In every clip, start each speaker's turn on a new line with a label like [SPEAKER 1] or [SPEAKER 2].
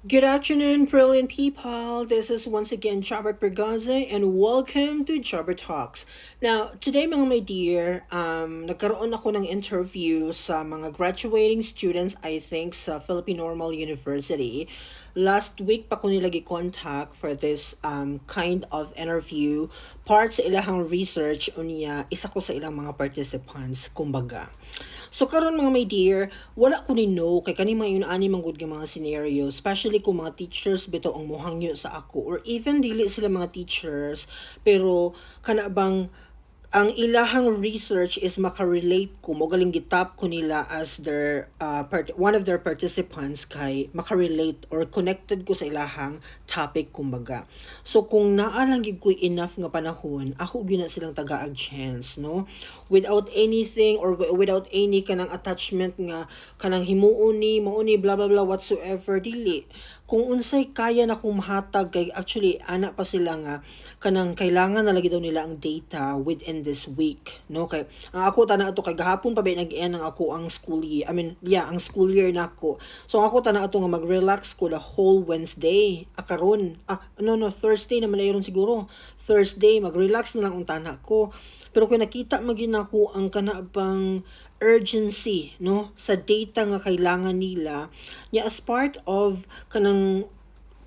[SPEAKER 1] Good afternoon, brilliant people. This is once again Jobert Bergaze and welcome to Jobber Talks. Now, today mga my dear, nagkaroon ako ng interview sa mga graduating students, I think, sa Philippine Normal University. Last week pa ko nila contact for this kind of interview. Part sa ilang research unya, isa ko sa ilang mga participants, kumbaga. So karon mga my dear, wala ko ni know kay kani mga yun-ani manggod nga mga scenario, especially kung mga teachers bitaw ang muhangyo sa ako or even dili sila mga teachers pero kana bang ang ilahang research is makarelate ko mo galing gitap ko nila as their one of their participants kay makarelate or connected ko sa ilahang topic kumbaga. So kung naa lang gid ko enough nga panahon, ako gyud na silang tagaag chance, no? Without anything or without any kanang attachment nga kanang himuon ni mao ni blah blah blah whatsoever dili. Kung unsay kaya na kong mahatag kay actually ana pa sila nga kanang kailangan na lagi daw nila ang data within this week, no? Kay ang ako tana ato kay gahapon pa ba nag-end ang ako ang school year, ang school year nako. So ako tana ato nga mag-relax ko the whole Wednesday akaron, no, Thursday na malayon siguro. Thursday mag-relax na lang ang tana ko. Pero kung nakita magin ako ang kanabang urgency, no, sa data nga kailangan nila niya as part of kanang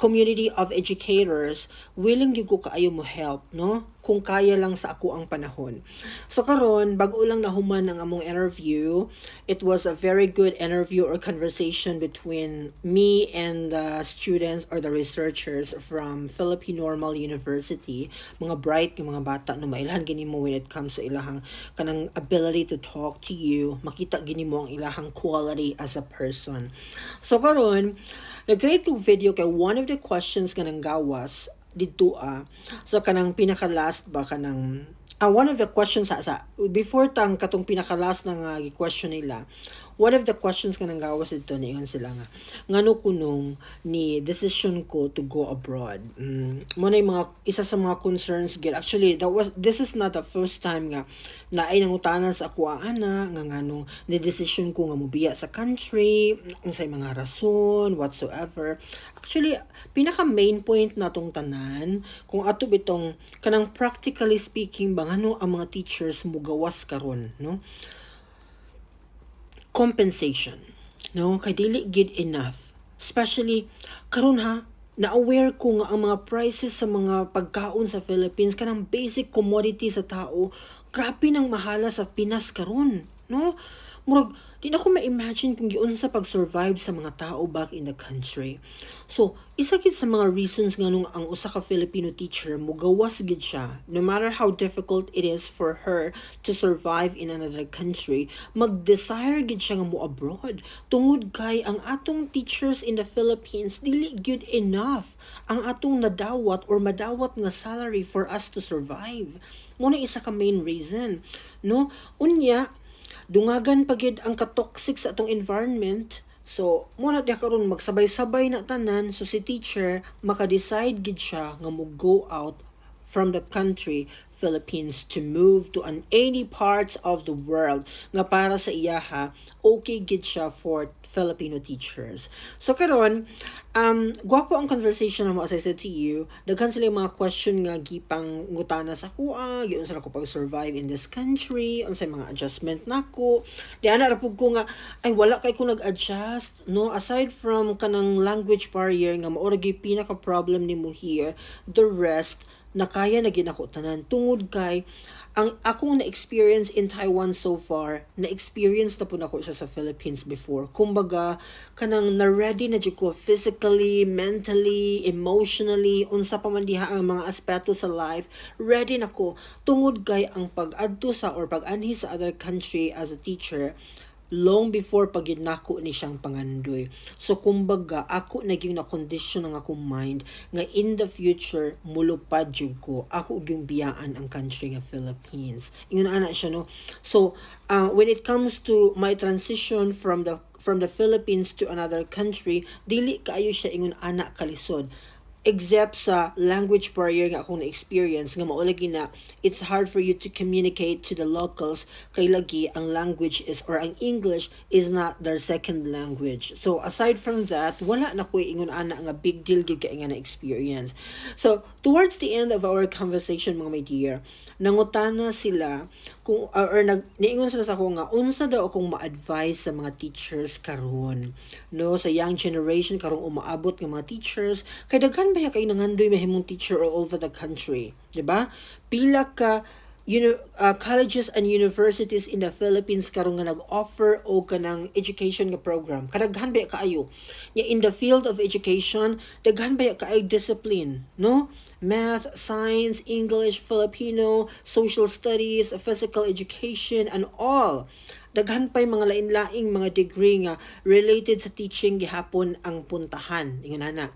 [SPEAKER 1] community of educators, willing gyud ko kaayo mo help, no? Kung kaya lang sa ako ang panahon. So karon, bago lang nahuman ang among interview, it was a very good interview or conversation between me and the students or the researchers from Philippine Normal University. Mga bright yung mga bata no mailhan gini mo when it comes sa ilahang kanang ability to talk to you, makita gini mo ang ilahang quality as a person. So karon, nag-create kong video kay one of the questions kanang gawas dito so kanang pinaka last ba kanang one of the questions sa before tang katong pinaka last na nga question nila, one of the questions kanang gawas dito niingon sila nga ngano kunong ni decision ko to go abroad. Mo na mga isa sa mga concerns gid actually this is not the first time nga na ay nangutanan sa ako ana nga ngano ni decision ko nga mobiya sa country unsay mga rason whatsoever. Actually pinaka main point natong tanan kung ato bitong kanang practically speaking bang ano ang mga teachers mo gawas karon, no? Compensation, no? Kay dili gid enough, especially karon ha, na-aware ko nga ang mga prices sa mga pagkaon sa Philippines kanang basic commodity sa tao grabe nang mahala sa Pinas karon, no? Murag di na ko ma-imagine kung giunsa pag-survive sa mga tao back in the country. So, isa gid sa mga reasons nga nung ang usa ka Filipino teacher mugawas gid siya, no matter how difficult it is for her to survive in another country, mag-desire gid siya nga mo abroad. Tungod kay ang atong teachers in the Philippines dili good enough ang atong nadawat or madawat nga salary for us to survive. Mo na isa ka main reason, no? Unya, dungagan pagid ang ka-toxic sa atong environment. So, muna diya karon magsabay-sabay na tanan so si teacher maka-decide gid siya nga mo go out from the country Philippines to move to any parts of the world nga para sa iyaha okay gid siya for Filipino teachers. So karon gwapo ang conversation na mo as I said to you. Daghan sila yung mga question nga gipang ngutana sa kuha, giun sa ko pag-survive in this country, unsay mga adjustment nako. Di ana ra pud ko nga ay wala kay ko nag-adjust, no? Aside from kanang language barrier nga mao ra gyud pinaka problem nimo here, the rest na kaya na ginako tanan tungod kay ang akong na-experience in Taiwan so far, na-experience na po na ko isa sa Philippines before. Kumbaga, kanang na-ready na dyan ko physically, mentally, emotionally, unsa pa man diha ang mga aspeto sa life, ready na ko. Tungod kay ang pag-adto sa or pag-anhi sa other country as a teacher, long before pagid nako ni siyang pangandoy. So kumbaga ako naging na condition ng akong mind nga in the future mulupad jud ko ako gyung biyaan ang country nga Philippines. Ingon ana siya no. So when it comes to my transition from the Philippines to another country, dili kaayo siya ingon ana kalisod. except sa language barrier nga akong na-experience nga mao lagi na it's hard for you to communicate to the locals kay lagi ang language is or ang English is not their second language. So aside from that, wala na ko ingon ana nga big deal gid kay nga na-experience. So towards the end of our conversation mga my dear, nangutana sila kung or niingon sila sa ako nga unsa daw akong ma-advise sa mga teachers karon, no, sa young generation karong umaabot nga mga teachers kay daghan ba kay nangandoy mahimong teacher all over the country, di ba? Pila ka colleges and universities in the Philippines karon nga nag-offer o kanang education nga program. Kadaghan ba kaayo? In the field of education, daghan ba kaayo discipline, no? Math, science, English, Filipino, social studies, physical education, and all. Daghan pa'y mga lain-laing mga degree nga related sa teaching gihapon ang puntahan. Ingon na.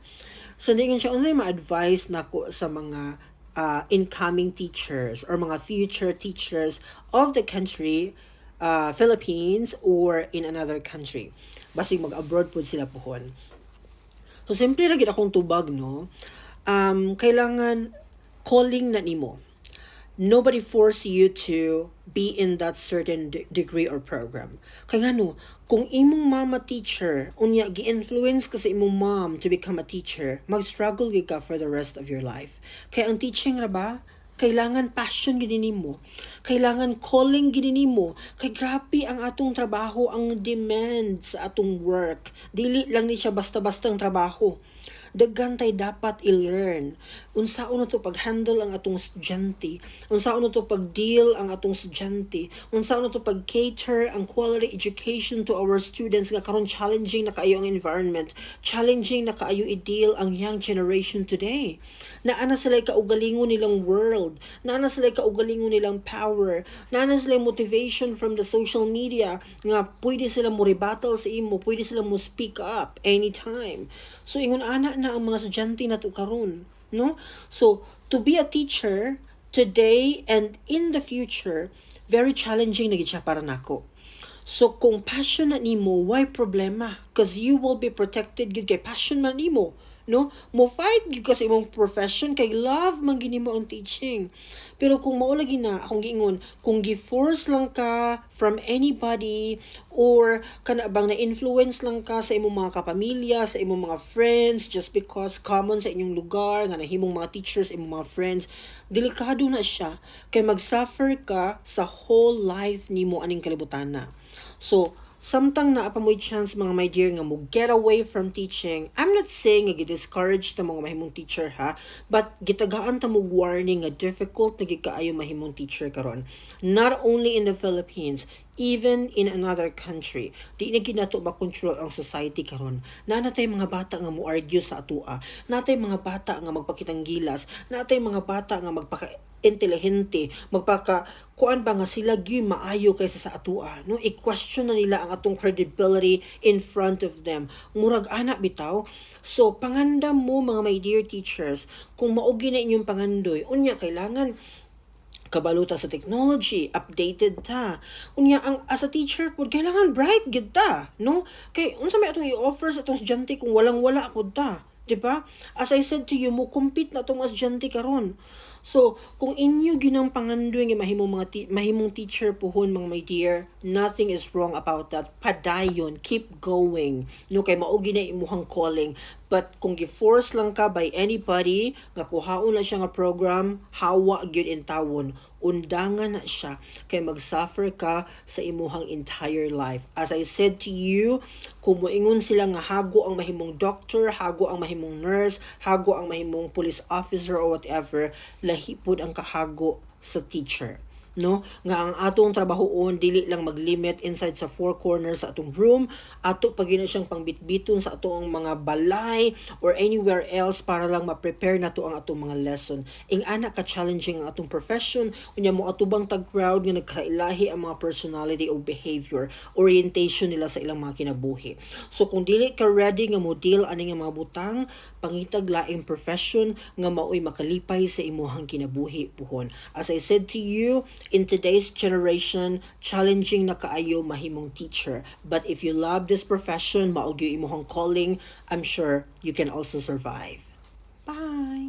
[SPEAKER 1] So, hindi siya unsay ma-advise nako sa mga incoming teachers or mga future teachers of the country, Philippines or in another country. Basig mag-abroad po sila pohon. So, simple lagi akong tubag, no? Kailangan calling na nimo. Nobody force you to be in that certain degree or program. Kaya no, kung imong mama teacher, unya gi-influence ka sa imong mom to become a teacher, mag-struggle ka for the rest of your life. Kaya ang teaching ra ba, kailangan passion gid nimo. Kailangan calling gid nimo. Kay grabe ang atong trabaho, ang demand sa atong work. Dili lang ni siya basta-bastang trabaho. Daghan tay dapat i-learn. Unsaon na to pag-handle ang atong estudyante. Unsaon na to pag-deal ang atong estudyante. Unsaon na to pag-cater ang quality education to our students nga karon challenging na kaayo ang environment. Challenging na kaayo i-deal ang young generation today. Naana sila kaugalingon nilang world. Naana sila kaugalingon nilang power. Naana sila motivation from the social media nga pwede sila mo rebuttal sa imo, pwede sila mo speak up anytime. So ingon ana na ang mga estudyante nato karon, no? So to be a teacher today and in the future, very challenging na gid siya para nako. So kung passion na nimo, why problema? Because you will be protected gid kay passion man nimo. No, mo fight gyud kasi imong profession kay love man gini mo ang teaching. Pero kung mao lagi na akong giingon, kung gi-force lang ka from anybody or kana bang na influence lang ka sa imong mga kapamilya, sa imong mga friends just because common sa inyong lugar nga nahimong mga teachers, imong mga friends, delikado na siya kay mag-suffer ka sa whole life nimo aning kalibutan na. So samtang naa pa mo'y chance mga my dear nga mo get away from teaching. I'm not saying nga gi-discourage ta mga mahimong teacher ha, but gitagaan ta mo warning nga difficult na gikaayo mahimong teacher karon. Not only in the Philippines, even in another country. Di na ginato ma-control ang society karon. Natay mga bata nga mo argue sa atua. Natay mga bata nga magpakitang gilas. Natay mga bata nga intelihente, kuan ba nga sila gyud maayo kaysa sa atua, no? I-question na nila ang atong credibility in front of them. Murag ana bitaw. So pangandam mo mga my dear teachers, kung maugi na inyong pangandoy, unya kailangan kabaluta sa technology, updated ta. Unya ang as a teacher pud kailangan bright gid ta, no? Kay unsa may atong i-offer sa atong estudyante kung walang-wala pud ta, di ba? As I said to you, mo compete na atong estudyante karon. So, kung inyo ginang pangandoy nga mahimong teacher pohon mga my dear, nothing is wrong about that. Padayon, keep going. No kay mao gina imuhang calling. But kung gi-force lang ka by anybody nga kuhaon na siya nga program, hawa gyud in tawon. Undangan na siya kay mag-suffer ka sa imuhang entire life. As I said to you, kung moingon sila nga hago ang mahimong doctor, hago ang mahimong nurse, hago ang mahimong police officer or whatever, lahi pud ang kahago sa teacher. No, nga ang atong trabahoon dili lang maglimit inside sa four corners sa atong room, ato pag na siyang pangbitbiton sa atong mga balay or anywhere else para lang ma-prepare nato ang atong mga lesson. Ing ana ka challenging ang atong profession, unya mo atubang tag crowd nga nagkailahi ang mga personality o behavior, orientation nila sa ilang mga kinabuhi. So kung dili ka ready nga mo deal ani nga mga butang, pangitag laing profession nga maoy makalipay sa imuhang kinabuhi puhon. As I said to you, in today's generation, challenging na kaayo mahimong teacher. But if you love this profession, maog yung imuhang calling, I'm sure you can also survive. Bye!